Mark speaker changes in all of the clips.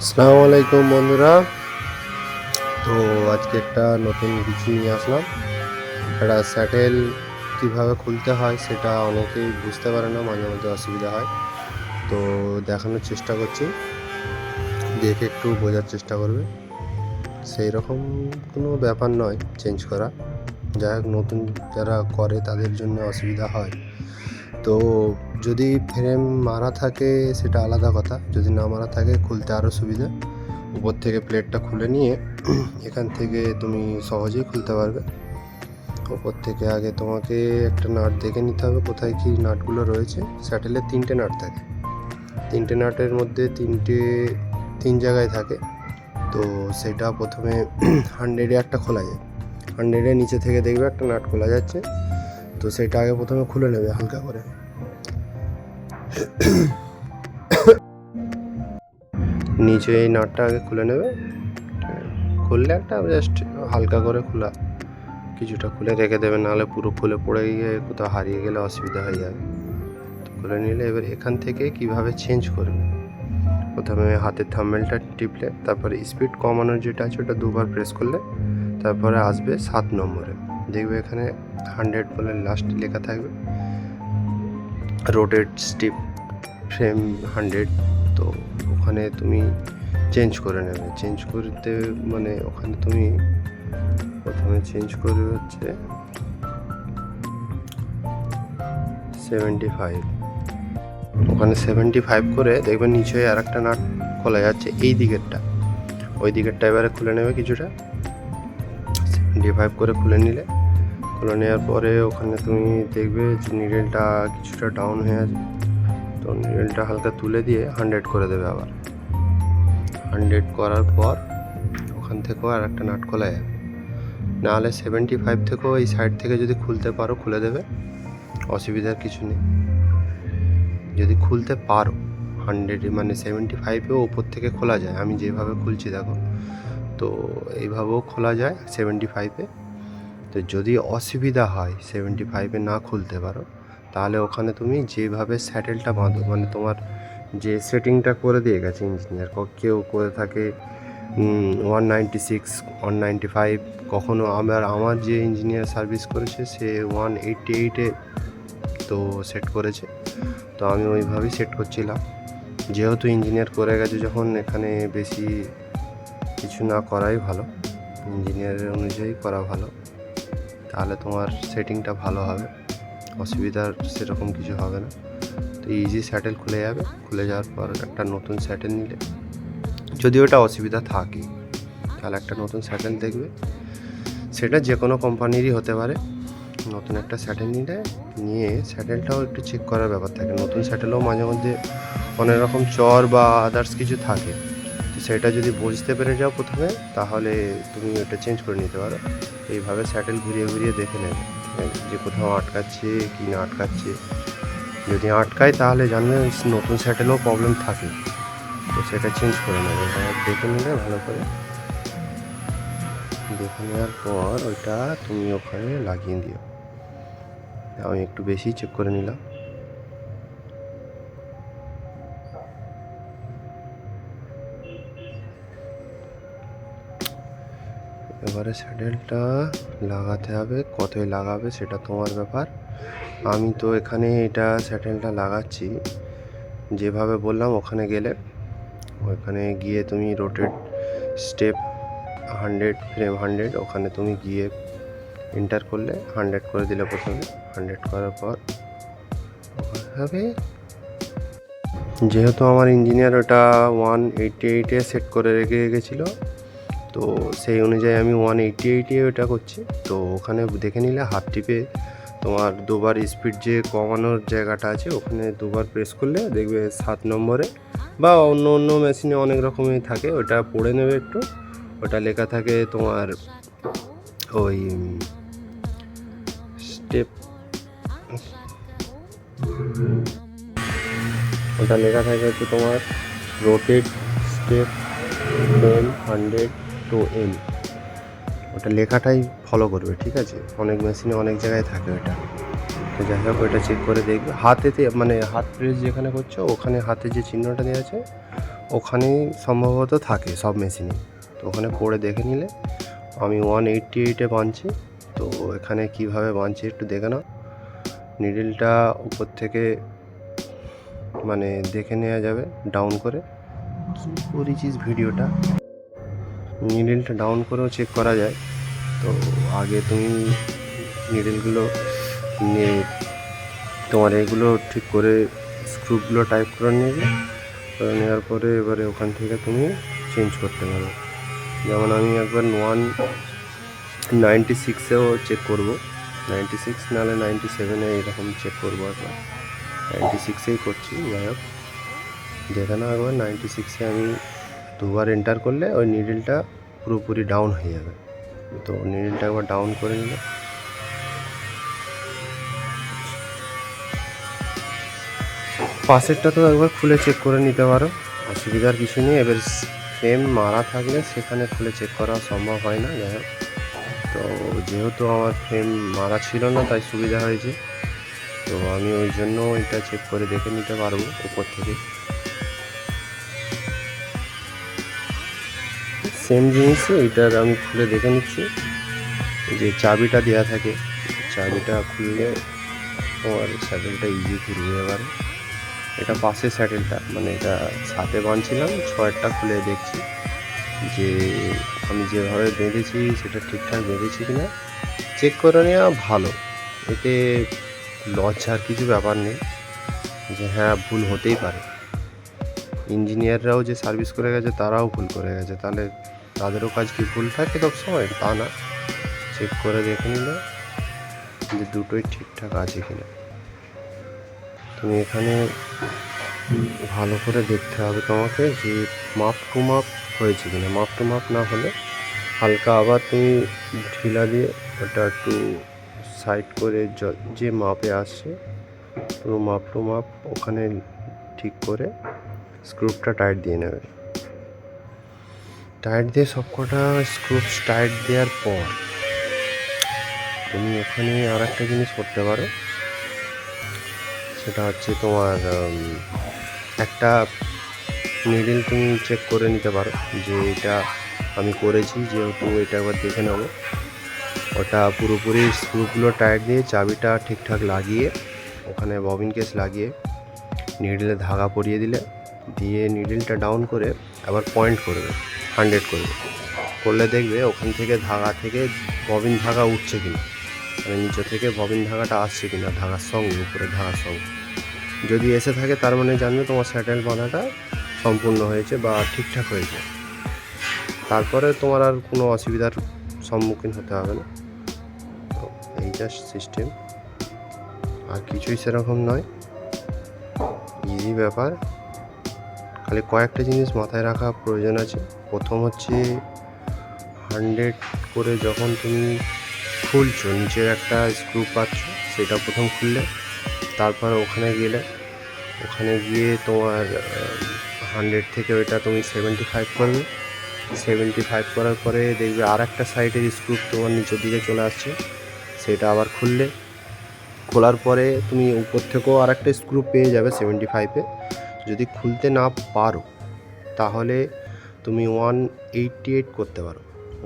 Speaker 1: আসসালামু আলাইকুম বন্ধুরা। তো আজকে একটা নতুন কিছু নিয়ে আসলাম। একটা স্যাটেল কীভাবে খুলতে হয় সেটা অনেকেই বুঝতে পারে না, মাঝে মধ্যে অসুবিধা হয়। তো দেখানোর চেষ্টা করছি, দেখে একটু বোঝার চেষ্টা করবে। সেই রকম কোনো ব্যাপার নয় চেঞ্জ করা, যাই হোক নতুন যারা করে তাদের জন্য অসুবিধা হয়। তো যদি ফ্রেম মারা থাকে সেটা আলাদা কথা, যদি না মারা থাকে খুলতে আরও সুবিধা। উপর থেকে প্লেটটা খুলে নিয়ে এখান থেকে তুমি সহজেই খুলতে পারবে। উপর থেকে আগে তোমাকে একটা নাট দেখে নিতে হবে কোথায় কী নাটগুলো রয়েছে। স্যাটেলের 3টে নাট থাকে, 3টে নাটের মধ্যে তিন জায়গায় থাকে। তো সেটা প্রথমে 100-এ একটা খোলা যায়, 100-এর নিচে থেকে দেখবে একটা নাট খোলা যাচ্ছে। তো সেটা আগে প্রথমে খুলে নেবে হালকা করে। নিচে এই নাটটা আগে খুলে নেবে, খুললে একটা জাস্ট হালকা করে খোলা, কিছুটা খুলে রেখে দেবে, নাহলে পুরো খুলে পড়ে গিয়ে কোথাও হারিয়ে গেলে অসুবিধা হয়ে যাবে। তো খুলে নিলে এবার এখান থেকে কিভাবে চেঞ্জ করবে, প্রথমে হাতের থাম্বনেলটা টিপলে তারপরে স্পিড কমানোর যেটা আছে ওটা দুবার প্রেস করলে তারপরে আসবে 7 নম্বরে, দেখবে এখানে 100 বলে লাস্ট লেখা থাকবে, রোটেট স্টিপ ফ্রেম 100। তো ওখানে তুমি চেঞ্জ করে নেবে। চেঞ্জ করতে মানে ওখানে তুমি প্রথমে চেঞ্জ করবে হচ্ছে 75, ওখানে 75 করে দেখবে নিচে আর একটা নাট খোলা যাচ্ছে এই দিকেরটা, ওই দিকেরটা এবারে খুলে নেবে কিছুটা, 75 করে খুলে নিলে, খুলে নেওয়ার পরে ওখানে তুমি দেখবে যে নিডেলটা কিছুটা ডাউন হয়ে আছে। তো নিডেলটা হালকা তুলে দিয়ে 100 করে দেবে। আবার 100 করার পর ওখান থেকেও আর একটা নাট খোলা যাবে, নাহলে 75 থেকেও এই সাইড থেকে যদি খুলতে পারো খুলে দেবে, অসুবিধার কিছু নেই। যদি খুলতে পারো 100 মানে 75-এও ওপর থেকে খোলা যায়, আমি যেভাবে খুলছি দেখো, তো এইভাবেও খোলা যায় 75-এ। তো যদি অসুবিধা হয় 75-এ না খুলতে পারো, তাহলে ওখানে তুমি যেভাবে স্যাটেলটা বাঁধো, মানে তোমার যে সেটিংটা করে দিয়ে গেছে ইঞ্জিনিয়ার, কেউ করে থাকে 196, 195, কখনো আমার যে ইঞ্জিনিয়ার সার্ভিস করেছে সে 188-এ তো সেট করেছে। তো আমি ওইভাবেই সেট করছিলাম, যেহেতু ইঞ্জিনিয়ার করে গেছে যখন, এখানে বেশি কিছু না করাই ভালো, ইঞ্জিনিয়ারের অনুযায়ী করা ভালো, তাহলে তোমার সেটিংটা ভালো হবে, অসুবিধার সেরকম কিছু হবে না। তো ইজি স্যাটেল খুলে যাবে, খুলে যাওয়ার পর একটা নতুন স্যাটেল নিলে, যদি ওটা অসুবিধা থাকে তাহলে একটা নতুন স্যাটেল দেখবে, সেটা যে কোনো কোম্পানিরই হতে পারে। নতুন একটা স্যাটেল নিয়ে স্যাটেলটাও একটু চেক করার ব্যাপার থাকে, নতুন স্যাটেলও মাঝে মধ্যে অনেক রকম চর বা আদার্স কিছু থাকে। তো সেটা যদি বুঝতে পেরে যাও প্রথমে, তাহলে তুমি ওটা চেঞ্জ করে নিতে পারো। এইভাবে স্যাটেল ঘুরিয়ে ঘুরিয়ে দেখে নেবে যে কোথাও আটকাচ্ছে কি না আটকাচ্ছে। যদি আটকায় তাহলে জানবে নতুন স্যাটেলও প্রবলেম থাকে, তো সেটা চেঞ্জ করে নেবে। দেখে নিলে ভালো করে, দেখে নেওয়ার পর ওইটা তুমি ওখানে লাগিয়ে দিও। আমি একটু বেশি চেক করে নিলাম। এবারে স্যাডেলটা লাগাতে হবে, কতই লাগাবে সেটা তোমার ব্যাপার। আমি তো এখানে এটা স্যাডেলটা লাগাচ্ছি যেভাবে বললাম, ওখানে গেলে ওখানে গিয়ে তুমি রোটেট স্টেপ 100 ফ্রেম 100, ওখানে তুমি গিয়ে এন্টার করলে 100 করে দিলে, প্রথমে 100 করার পর হবে, যেহেতু আমার ইঞ্জিনিয়ার ওটা 188-এ সেট করে রেখে গেছিলো, তো সেই অনুযায়ী আমি 188-এ ওটা করছি। তো ওখানে দেখে নিলে হাত টিপে তোমার দুবার স্পিড যে কমানোর জায়গাটা আছে ওখানে দুবার প্রেস করলে দেখবে 7 নম্বরে, বা অন্য অন্য মেশিনে অনেক রকমই থাকে, ওটা পড়ে নেবে একটু। ওটা লেখা থাকে তোমার ওই স্টেপ, ওটা লেখা থাকে হচ্ছে তোমার rotate step frame 100 to M, ওটা লেখাটাই ফলো করবে, ঠিক আছে? অনেক মেশিনে অনেক জায়গায় থাকে ওটা। তো যাই হোক ওটা চেক করে দেখবে, হাতেতে মানে হাত প্রেস যেখানে করছো ওখানে হাতে যে চিহ্নটা দেওয়া আছে ওখানেই সম্ভবত থাকে সব মেশিনে। তো ওখানে পড়ে দেখে নিলে। আমি 188-এ বাঁধছি, তো এখানে কিভাবে বাঁধছি একটু দেখে নাও। নিডলটা উপর থেকে মানে দেখে নেওয়া যাবে ডাউন করে। কী করেছিস ভিডিওটা? নিডলটা ডাউন করেও চেক করা যায়। তো আগে তুমি নিডলগুলো নিয়ে তোমার এগুলো ঠিক করে স্ক্রুগুলো টাইট করে নেবে। করে নেওয়ার পরে এবারে ওখান থেকে তুমি চেঞ্জ করতে পারো। যেমন আমি একবার 196-এও চেক করবো, 96 নাহলে 97-এ এরকম চেক করবো। একবার 96-এই করছি, যাই হোক দেখে না। একবার 96-এ আমি দুবার এন্টার করলে ওই নিডলটা পুরোপুরি ডাউন হয়ে যাবে। তো নিডলটা একবার ডাউন করে নিলে পাশেরটা তো একবার খুলে চেক করে নিতে পারো, অসুবিধার কিছু নেই। এবার ফ্রেম মারা থাকলে সেখানে খুলে চেক করা সম্ভব হয় না। যাই হোক, তো যেহেতু আমার ফ্রেম মারা ছিল না তাই সুবিধা হয়েছে। তো আমি ওই জন্য এটা চেক করে দেখে নিতে পারবো উপর থেকে। সেম জিনিসই এইটার আমি খুলে দেখে নিচ্ছি। যে চাবিটা দেওয়া থাকে, চাবিটা খুললে তোমার স্যাটেলটা ইজি ঘুরবে। এবারে এটা পাশের স্যাটেলটা, মানে এটা সাথে বাঁধছিলাম, 6-এরটা খুলে দেখছি যে আমি যেভাবে বেঁধেছি সেটা ঠিকঠাক বেঁধেছি কিনা চেক করে নেওয়া ভালো। এতে লজ্জার কিছু ব্যাপার নেই, যে হ্যাঁ ভুল হতেই পারে। ইঞ্জিনিয়াররাও যে সার্ভিস করে গেছে তারাও ভুল করে গেছে, তাহলে তাদেরও কাজ কি ভুল থাকে সব সময়? তা না, চেক করে দেখে নিলে যে দুটোই ঠিকঠাক আছে কিনা। তুমি এখানে ভালো করে দেখতে হবে তোমাকে যে মাপ টু মাপ হয়েছে কিনা। মাপ টু মাপ না হলে হালকা আবার তুমি ঢিলা দিয়ে ওটা একটু সাইড করে যে মাপে আসছে পুরো মাপ টু মাপ ওখানে ঠিক করে স্ক্রুপটা টাইট দিয়ে নেবে। টাইট দিয়ে সবকটা স্ক্রুপ টাইট দেওয়ার পর তুমি ওখানে আর একটা জিনিস করতে পারো, সেটা হচ্ছে তোমার একটা নিডল তুমি চেক করে নিতে পারো যে এটা আমি করেছি, যেহেতু এটা একবার দেখে নেবো। ওটা পুরোপুরি স্ক্রুগুলো টাইট দিয়ে চাবিটা ঠিকঠাক লাগিয়ে ওখানে ববিন কেস লাগিয়ে নিডলে ধাগা পরিয়ে দিয়ে নিডলটা ডাউন করে আবার পয়েন্ট করবে, 100 করবে। করলে দেখবে ওখান থেকে ধাগা থেকে ববিন ধাগা উঠছে কিনা, মানে নিচে থেকে ববিন ধাগাটা আসছে কিনা ধাগার সঙ্গে, উপরে ধাগার সঙ্গে। যদি এসে থাকে তার মানে জানবে তোমার স্যাটেল বাঁধাটা সম্পূর্ণ হয়েছে বা ঠিকঠাক হয়েছে। তারপরে তোমার আর কোনো অসুবিধার সম্মুখীন হতে হবে না। তো এই জাস্ট সিস্টেম, আর কিছুই সেরকম নয়, ইজি ব্যাপার। খালি কয়েকটা জিনিস মাথায় রাখা প্রয়োজন আছে। প্রথম হচ্ছে 100 করে যখন তুমি খুলছো, নিচের একটা স্ক্রু পাচ্ছ, সেটা প্রথম খুললে, তারপর ওখানে গিয়ে তোমার 100 থেকে ওইটা তুমি 75 করবে। 75 করার পরে দেখবে আর একটা সাইডের স্ক্রু তোমার নিচের দিকে চলে আসছে, সেটা আবার খোলার পরে তুমি উপর থেকেও আর একটা স্ক্রু পেয়ে যাবে 75-এ। যদি খুলতে না পারো তাহলে তুমি 188 করতে পারো।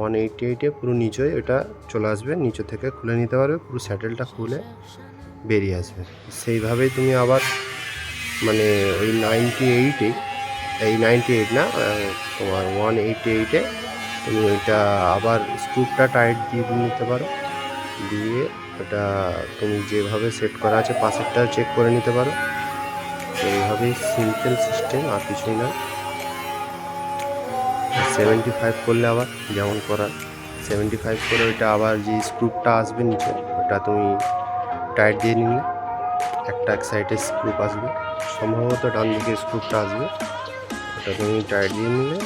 Speaker 1: 188-এ পুরো নিচে এটা চলে আসবে, নিচে থেকে খুলে নিতে পারবে, পুরো স্যাটেলটা খুলে বেরিয়ে আসবে। সেইভাবেই তুমি আবার মানে ওই 98 না, তোমার 188-এ তুমি ওইটা আবার স্ক্রুপটা টাইট দিয়ে নিতে পারো। দিয়ে ওটা তুমি যেভাবে সেট করা আছে পাশেরটা চেক করে নিতে পারো। এইভাবেই সিম্পল সিস্টেম, আর কিছুই না। 75 করলে আবার যেমন করার 75 করে ওইটা আবার যে স্ক্রুপটা আসবে নিচে ওটা তুমি টাইট দিয়ে নিলে একটা এক সাইডে স্ক্রুপ আসবে, সম্ভবত ডান দিকে স্ক্রুপটা আসবে, ওটা তুমি টাইট দিয়ে নিলে।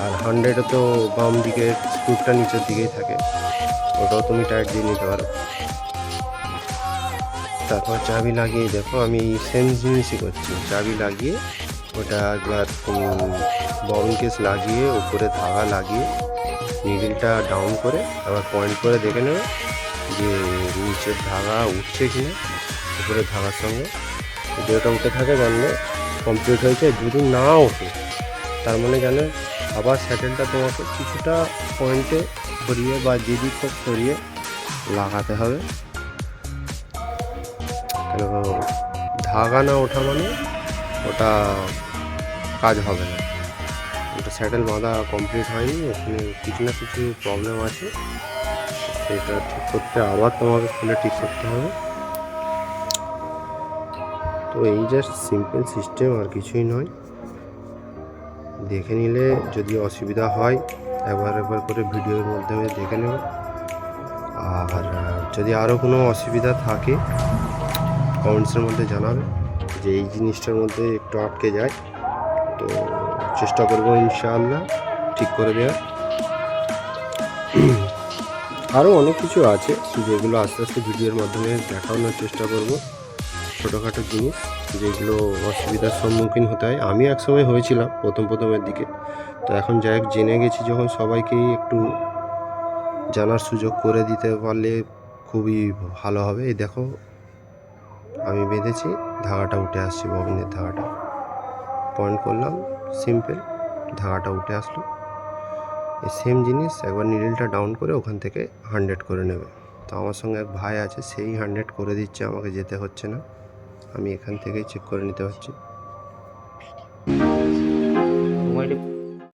Speaker 1: আর 100-এ তো বাম দিকে স্ক্রুপটা নিচের দিকেই থাকে, ওটাও তুমি টাইট দিয়ে নিতে পারো। তারপর চাবি লাগিয়ে দেখো, আমি সেম জিনিসই করছি। চাবি লাগিয়ে ওটা একবার তুমি ববিন কেস লাগিয়ে উপরে ধাগা লাগিয়ে নিডলটা ডাউন করে আবার পয়েন্ট করে দেখে নেবে যে নিচের ধাগা উঠছে কিনা উপরে ধাগার সঙ্গে। যদি ওটা উঠে থাকে জানলে কমপ্লিট হয়েছে। যদি না ওঠে তার মানে জানে আবার স্যাটেলটা তোমাকে কিছুটা পয়েন্টে সরিয়ে বা যেদিক হোক সরিয়ে লাগাতে হবে। কেন ধাগা না ওঠা মানে ওটা কাজ হবে না, ওটা স্যাটেল বাঁধা কমপ্লিট হয়নি, ওখানে কিছু না কিছু প্রবলেম আছে, সেটা ঠিক করতে আবার তোমাকে খুলে ঠিক করতে হবে। তো এই জাস্ট সিম্পল সিস্টেম, আর কিছুই নয়। দেখে নিলে যদি অসুবিধা হয় একবার করে ভিডিওর মাধ্যমে দেখে নেব। আর যদি আরও কোনো অসুবিধা থাকে কমেন্টসের মধ্যে জানাবে যে এই জিনিসটার মধ্যে একটু আটকে যায়, তো চেষ্টা করবো ইনশাআল্লাহ ঠিক করে দেওয়ার। আরও অনেক কিছু আছে যেগুলো আস্তে আস্তে ভিডিওর মাধ্যমে দেখানোর চেষ্টা করব, ছোটোখাটো জিনিস যেগুলো অসুবিধার সম্মুখীন হতে হয়। আমি একসময় হয়েছিলাম প্রথমের দিকে, তো এখন যাই হোক জেনে গেছি যখন, সবাইকেই একটু জানার সুযোগ করে দিতে পারলে খুবই ভালো হবে। এই দেখো আমি বেঁধেছি, ধাগাটা উঠে আসছে, ববিনের ধাগাটা পয়েন্ট করলাম, সিম্পল ধাগাটা উঠে আসলো। এই সেম জিনিস একবার নিডলটা ডাউন করে ওখান থেকে 100 করে নেবে। তো আমার সঙ্গে এক ভাই আছে, সেই 100 করে দিচ্ছে, আমাকে যেতে হচ্ছে না, আমি এখান থেকেই চেক করে নিতে পারছি।